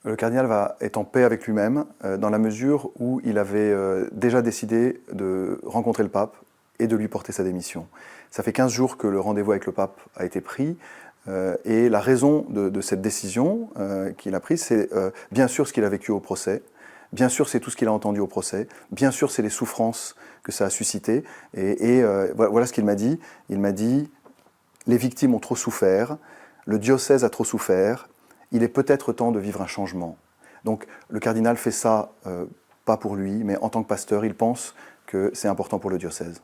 Le cardinal va être en paix avec lui-même dans la mesure où il avait déjà décidé de rencontrer le pape et de lui porter sa démission. Ça fait 15 jours que le rendez-vous avec le pape a été pris et la raison de cette décision qu'il a prise, c'est bien sûr ce qu'il a vécu au procès, bien sûr c'est tout ce qu'il a entendu au procès, bien sûr c'est les souffrances que ça a suscité et voilà ce qu'il m'a dit. Il m'a dit « Les victimes ont trop souffert, le diocèse a trop souffert, il est peut-être temps de vivre un changement. » Donc le cardinal fait ça, pas pour lui, mais en tant que pasteur, il pense que c'est important pour le diocèse.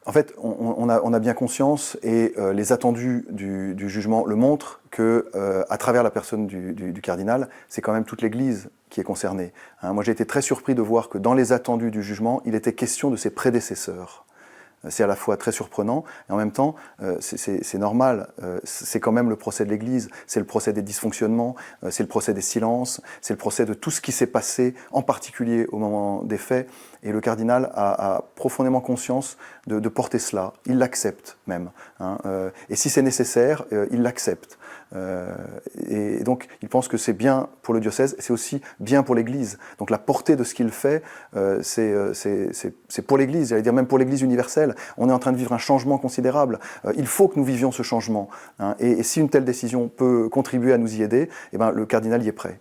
En fait, on a bien conscience, et les attendus du jugement le montrent, que à travers la personne du cardinal, c'est quand même toute l'Église qui est concernée. Moi j'ai été très surpris de voir que dans les attendus du jugement, il était question de ses prédécesseurs. C'est à la fois très surprenant, et en même temps, c'est normal. C'est quand même le procès de l'Église, c'est le procès des dysfonctionnements, c'est le procès des silences, c'est le procès de tout ce qui s'est passé, en particulier au moment des faits. Et le cardinal a profondément conscience de porter cela. Il l'accepte même. Et si c'est nécessaire, il l'accepte. Et donc, il pense que c'est bien pour le diocèse, c'est aussi bien pour l'Église. Donc la portée de ce qu'il fait, c'est pour l'Église, j'allais dire même pour l'Église universelle. On est en train de vivre un changement considérable. Il faut que nous vivions ce changement. Et si une telle décision peut contribuer à nous y aider, eh ben, le cardinal y est prêt.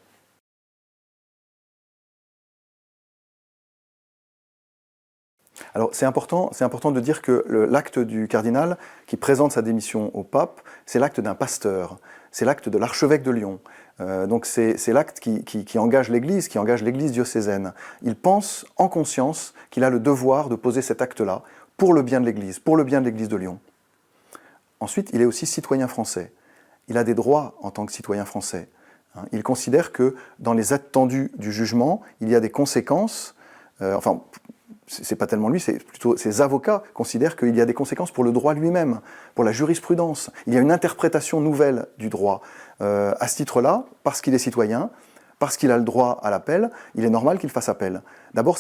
Alors c'est important de dire que l'acte du cardinal qui présente sa démission au pape, c'est l'acte d'un pasteur, c'est l'acte de l'archevêque de Lyon. Donc c'est l'acte qui engage l'Église, qui engage l'Église diocésaine. Il pense en conscience qu'il a le devoir de poser cet acte-là pour le bien de l'Église, pour le bien de l'Église de Lyon. Ensuite, il est aussi citoyen français. Il a des droits en tant que citoyen français. Il considère que dans les attendus du jugement, il y a des conséquences, c'est pas tellement lui, c'est plutôt ses avocats considèrent qu'il y a des conséquences pour le droit lui-même, pour la jurisprudence. Il y a une interprétation nouvelle du droit. À ce titre-là, parce qu'il est citoyen, parce qu'il a le droit à l'appel, il est normal qu'il fasse appel. D'abord,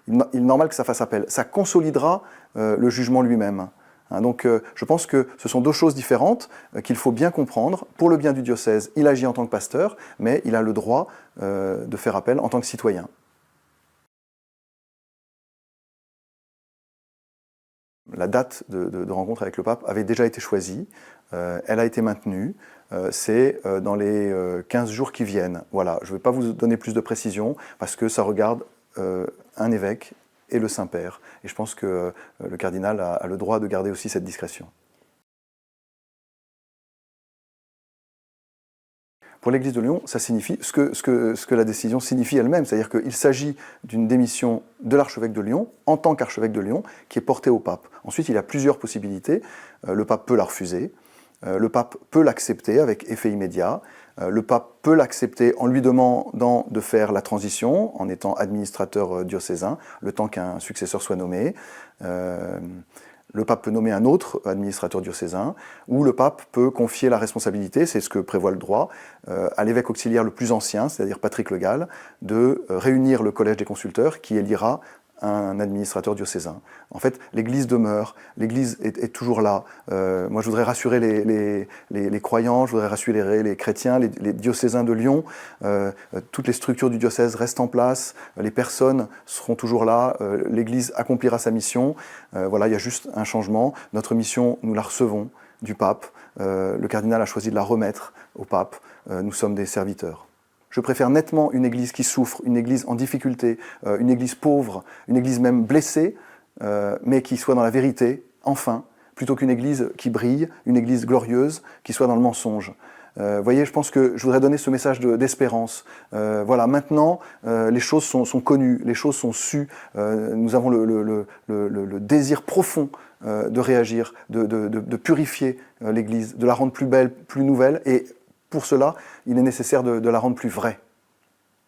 il est normal que ça fasse appel. Ça consolidera le jugement lui-même. Donc je pense que ce sont deux choses différentes qu'il faut bien comprendre. Pour le bien du diocèse, il agit en tant que pasteur, mais il a le droit de faire appel en tant que citoyen. La date de rencontre avec le pape avait déjà été choisie, elle a été maintenue, c'est dans les 15 jours qui viennent. Voilà, je ne vais pas vous donner plus de précisions parce que ça regarde un évêque et le Saint-Père. Et je pense que le cardinal a le droit de garder aussi cette discrétion. Pour l'Église de Lyon, ça signifie ce que la décision signifie elle-même, c'est-à-dire qu'il s'agit d'une démission de l'archevêque de Lyon, en tant qu'archevêque de Lyon, qui est portée au pape. Ensuite, il y a plusieurs possibilités. Le pape peut la refuser, le pape peut l'accepter avec effet immédiat, le pape peut l'accepter en lui demandant de faire la transition, en étant administrateur diocésain, le temps qu'un successeur soit nommé. Le pape peut nommer un autre administrateur diocésain, ou le pape peut confier la responsabilité, c'est ce que prévoit le droit, à l'évêque auxiliaire le plus ancien, c'est-à-dire Patrick Le Gall, de réunir le collège des consulteurs qui élira un administrateur diocésain. En fait, l'Église demeure, l'Église est toujours là. Moi, je voudrais rassurer les croyants, je voudrais rassurer les chrétiens, les diocésains de Lyon. Toutes les structures du diocèse restent en place, les personnes seront toujours là, l'Église accomplira sa mission. Voilà, il y a juste un changement. Notre mission, nous la recevons du pape. Le cardinal a choisi de la remettre au pape. Nous sommes des serviteurs. Je préfère nettement une église qui souffre, une église en difficulté, une église pauvre, une église même blessée, mais qui soit dans la vérité, enfin, plutôt qu'une église qui brille, une église glorieuse, qui soit dans le mensonge. Vous voyez, je pense que je voudrais donner ce message d'espérance. Voilà, maintenant, les choses sont connues, les choses sont sues. Nous avons le désir profond de réagir, de purifier l'Église, de la rendre plus belle, plus nouvelle, et pour cela, il est nécessaire de la rendre plus vraie.